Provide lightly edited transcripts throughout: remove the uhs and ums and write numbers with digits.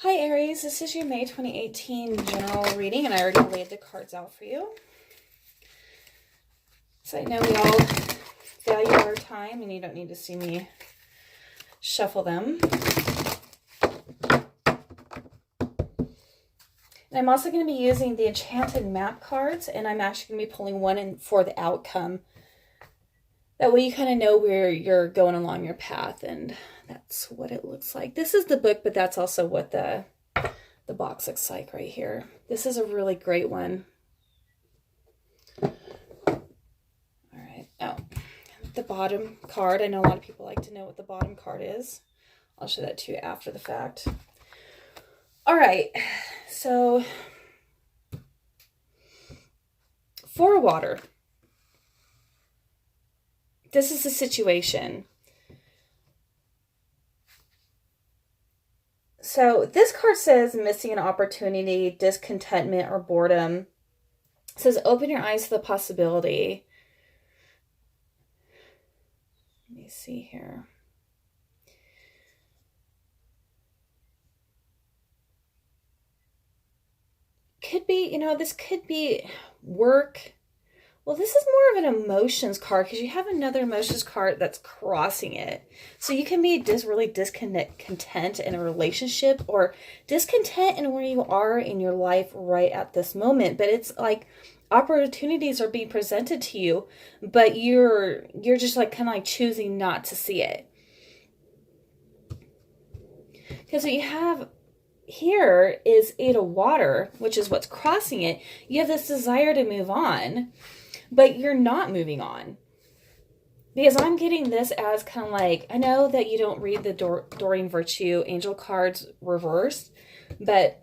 Hi Aries, this is your May 2018 general reading, and I already laid the cards out for you. So I know we all value our time, and you don't need to see me shuffle them. And I'm also going to be using the Enchanted Map cards, and I'm actually going to be pulling one in for the outcome. That way you kind of know where you're going along your path, and that's what it looks like. This is the book, but that's also what the box looks like right here. This is a really great one. All right. Oh, the bottom card. I know a lot of people like to know what the bottom card is. I'll show that to you after the fact. All right. So, for water. This is the situation. So this card says missing an opportunity, discontentment, or boredom. It says open your eyes to the possibility. Let me see here. Could be, this could be work. Well, this is more of an emotions card because you have another emotions card that's crossing it. So you can be really discontent in a relationship or discontent in where you are in your life right at this moment. But it's like opportunities are being presented to you, but you're just like kind of like choosing not to see it. Because what you have here is Eight of Water, which is what's crossing it. You have this desire to move on, but you're not moving on. Because I'm getting this as kind of like, I know that you don't read the Doreen Virtue angel cards reversed, but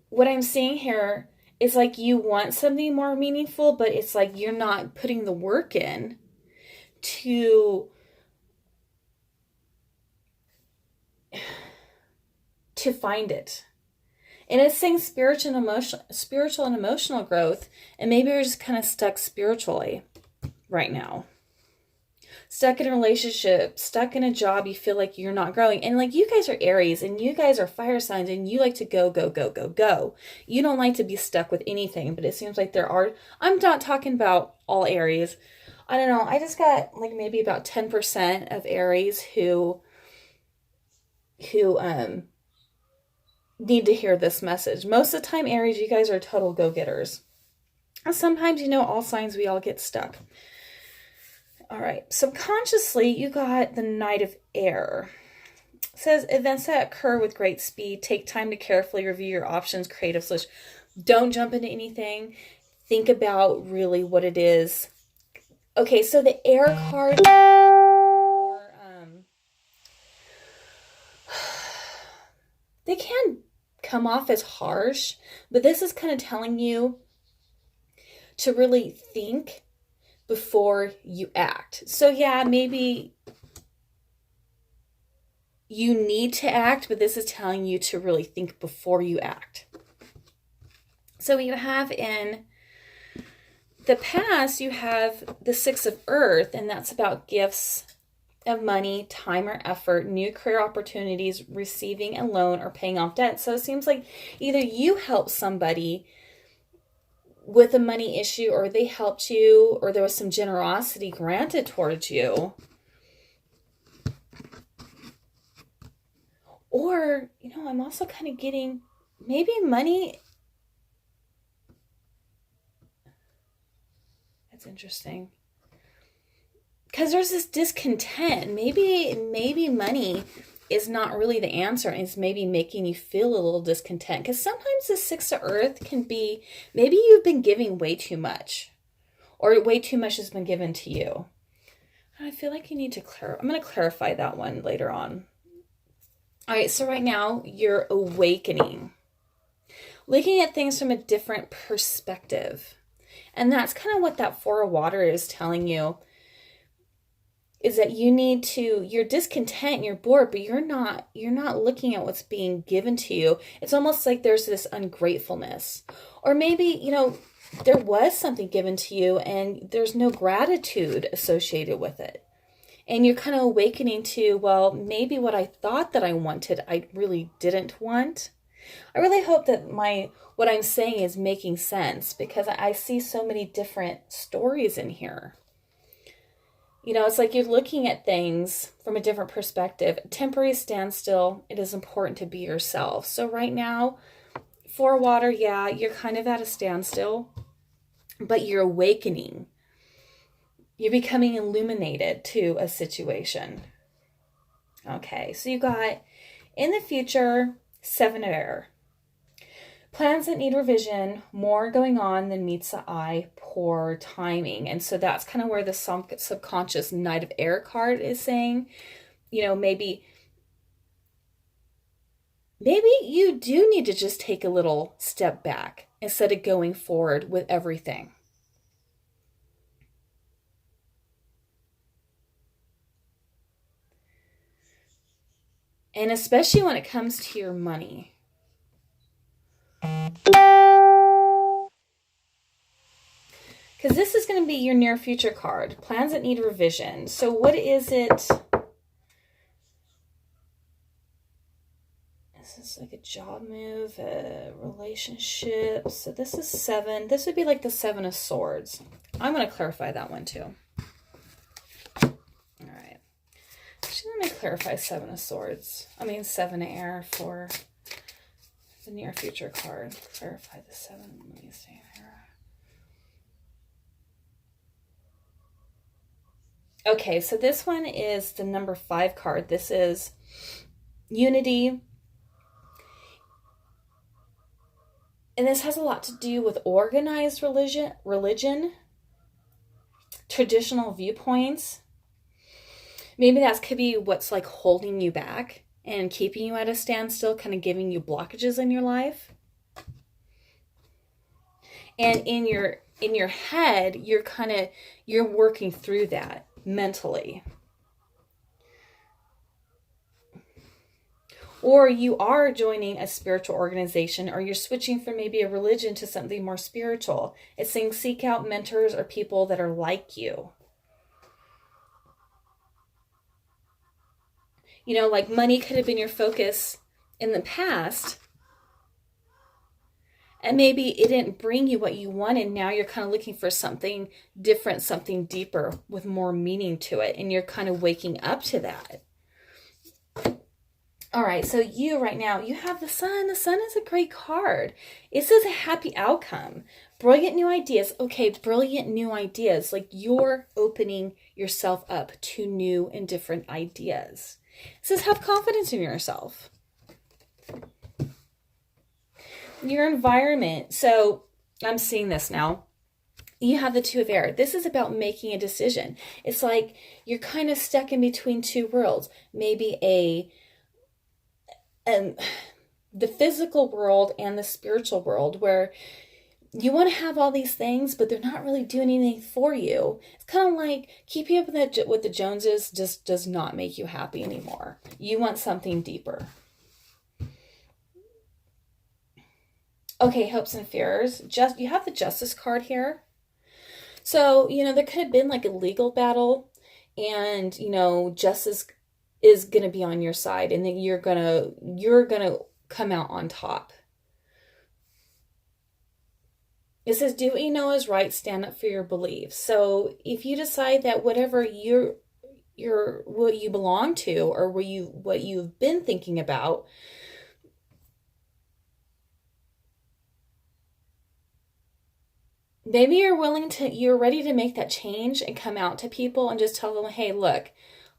what I'm seeing here is like you want something more meaningful, but it's like you're not putting the work in to find it. And it's saying spiritual and emotional growth, and maybe you're just kind of stuck spiritually right now. Stuck in a relationship, stuck in a job, you feel like you're not growing. And like you guys are Aries, and you guys are fire signs, and you like to go, go, go, go, go. You don't like to be stuck with anything, but it seems like there are, I'm not talking about all Aries. I don't know, I just got like maybe about 10% of Aries who need to hear this message. Most of the time, Aries, you guys are total go-getters. And sometimes, all signs, we all get stuck. All right. Subconsciously, you got the Knight of Air. It says, events that occur with great speed. Take time to carefully review your options, creative solutions. Don't jump into anything. Think about really what it is. Okay, so the Air card... they can come off as harsh, but this is kind of telling you to really think before you act. So yeah, maybe you need to act, but this is telling you to really think before you act. So you have in the past, you have the Six of Earth, and that's about gifts of money, time, or effort, new career opportunities, receiving a loan, or paying off debt. So it seems like either you helped somebody with a money issue, or they helped you, or there was some generosity granted towards you. Or, I'm also kind of getting maybe money. That's interesting. Because there's this discontent. Maybe money is not really the answer, and it's maybe making you feel a little discontent. Because sometimes the Six of Earth can be, maybe you've been giving way too much, or way too much has been given to you. I feel like you need to I'm going to clarify that one later on. All right, so right now you're awakening, looking at things from a different perspective. And that's kind of what that Four of Water is telling you. Is that you're discontent, you're bored, but you're not looking at what's being given to you. It's almost like there's this ungratefulness. Or maybe, there was something given to you and there's no gratitude associated with it. And you're kind of awakening to, well, maybe what I thought that I wanted, I really didn't want. I really hope that what I'm saying is making sense, because I see so many different stories in here. It's like you're looking at things from a different perspective. Temporary standstill, it is important to be yourself. So right now, for water, yeah, you're kind of at a standstill, but you're awakening. You're becoming illuminated to a situation. Okay, so you got, in the future, 7 of air. Plans that need revision, more going on than meets the eye, poor timing. And so that's kind of where the subconscious Knight of Air card is saying, maybe you do need to just take a little step back instead of going forward with everything. And especially when it comes to your money. Because this is going to be your near future card. Plans that need revision. So what is it? This is like a job move, a relationship. So this is 7. This would be like the 7 of Swords. I'm going to clarify that one too. All right. Actually, let me clarify 7 of Swords. 7 of Air for the near future card. Clarify the 7. Let me see here. Okay, so this one is the number 5 card. This is unity. And this has a lot to do with organized religion, traditional viewpoints. Maybe that could be what's like holding you back and keeping you at a standstill, kind of giving you blockages in your life. And in your head, you're working through that mentally. Or you are joining a spiritual organization, or you're switching from maybe a religion to something more spiritual. It's saying seek out mentors or people that are like you. Like money could have been your focus in the past, and maybe it didn't bring you what you wanted. Now you're kind of looking for something different, something deeper with more meaning to it, and you're kind of waking up to that. All right, so you right now, you have the Sun. The Sun is a great card. It says a happy outcome. Brilliant new ideas. Okay, brilliant new ideas. Like you're opening yourself up to new and different ideas. It says have confidence in yourself. Your environment. So I'm seeing this now. You have the 2 of Air. This is about making a decision. It's like you're kind of stuck in between 2 worlds. Maybe the physical world and the spiritual world, where you want to have all these things, but they're not really doing anything for you. It's kind of like keeping up with the Joneses just does not make you happy anymore. You want something deeper. Okay, hopes and fears. You have the Justice card here. So, there could have been like a legal battle, and, justice is going to be on your side, and then you're going to come out on top. It says, do what you know is right, stand up for your beliefs. So if you decide that whatever what you belong to, or what you've been thinking about, maybe you're ready to make that change and come out to people and just tell them, hey, look,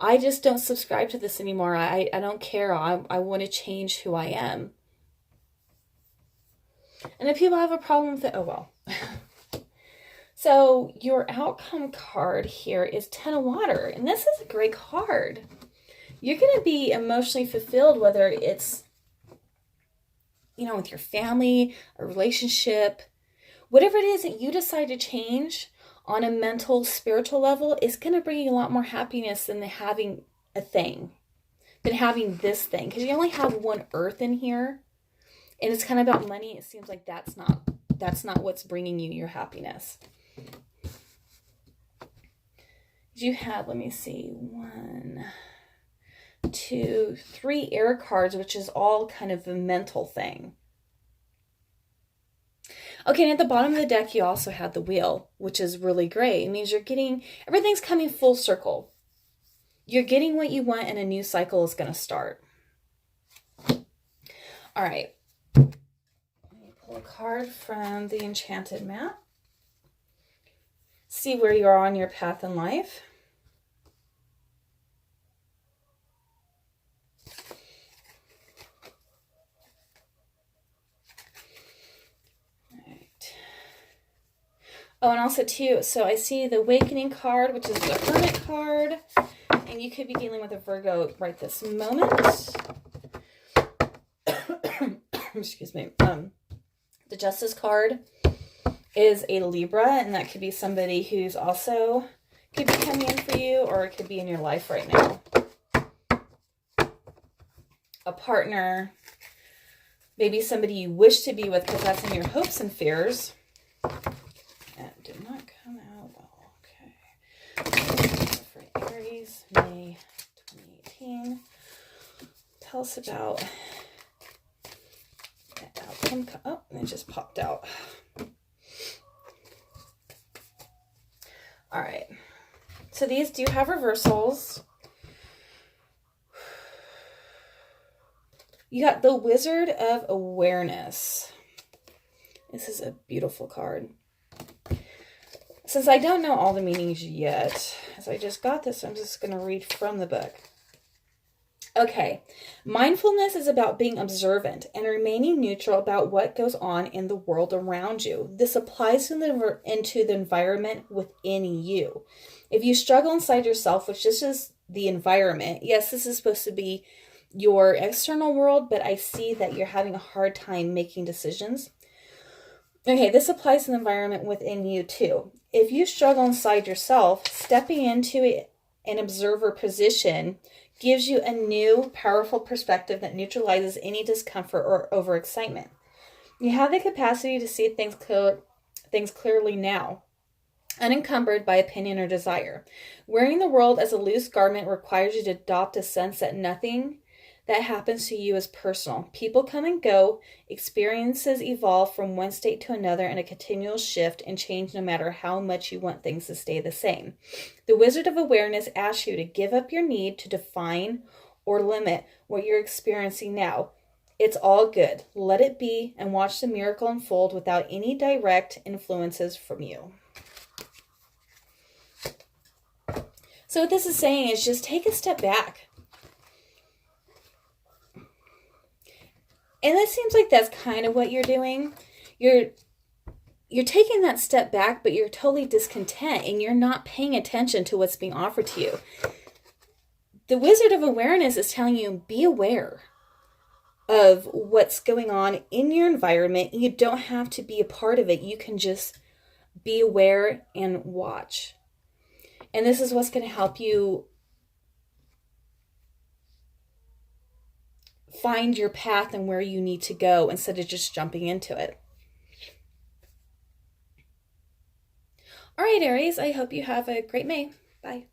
I just don't subscribe to this anymore. I don't care. I want to change who I am. And if people have a problem with it, oh well. So your outcome card here is 10 of Water. And this is a great card. You're going to be emotionally fulfilled, whether it's, with your family, a relationship, whatever it is that you decide to change on a mental, spiritual level, is going to bring you a lot more happiness than having a thing, than having this thing. Because you only have 1 Earth in here, and it's kind of about money. It seems like that's not what's bringing you your happiness. You had, let me see, 1, 2, 3 air cards, which is all kind of a mental thing. Okay, and at the bottom of the deck, you also had the wheel, which is really great. It means you're getting, everything's coming full circle. You're getting what you want, and a new cycle is going to start. All right. Let me pull a card from the Enchanted map. See where you are on your path in life. Oh, and also too, so I see the Awakening card, which is the Hermit card, and you could be dealing with a Virgo right this moment. Excuse me. The Justice card is a Libra, and that could be somebody who's also could be coming in for you, or it could be in your life right now. A partner, maybe somebody you wish to be with, because that's in your hopes and fears. That did not come out well. Okay. For Aries, May 2018. Tell us about the outcome. Oh, it just popped out. All right. So these do have reversals. You got the Wizard of Awareness. This is a beautiful card. Since I don't know all the meanings yet, as I just got this, I'm just going to read from the book. Okay. Mindfulness is about being observant and remaining neutral about what goes on in the world around you. This applies into the environment within you. If you struggle inside yourself, which this is the environment, yes, this is supposed to be your external world, but I see that you're having a hard time making decisions. Okay, this applies to the environment within you too. If you struggle inside yourself, stepping into an observer position gives you a new, powerful perspective that neutralizes any discomfort or overexcitement. You have the capacity to see things clearly now, unencumbered by opinion or desire. Wearing the world as a loose garment requires you to adopt a sense that nothing that happens to you is personal. People come and go. Experiences evolve from one state to another in a continual shift and change no matter how much you want things to stay the same. The Wizard of Awareness asks you to give up your need to define or limit what you're experiencing now. It's all good. Let it be and watch the miracle unfold without any direct influences from you. So what this is saying is just take a step back. And it seems like that's kind of what you're doing. You're taking that step back, but you're totally discontent and you're not paying attention to what's being offered to you. The Wizard of Awareness is telling you, be aware of what's going on in your environment. You don't have to be a part of it. You can just be aware and watch. And this is what's going to help you find your path and where you need to go instead of just jumping into it. All right, Aries, I hope you have a great May. Bye.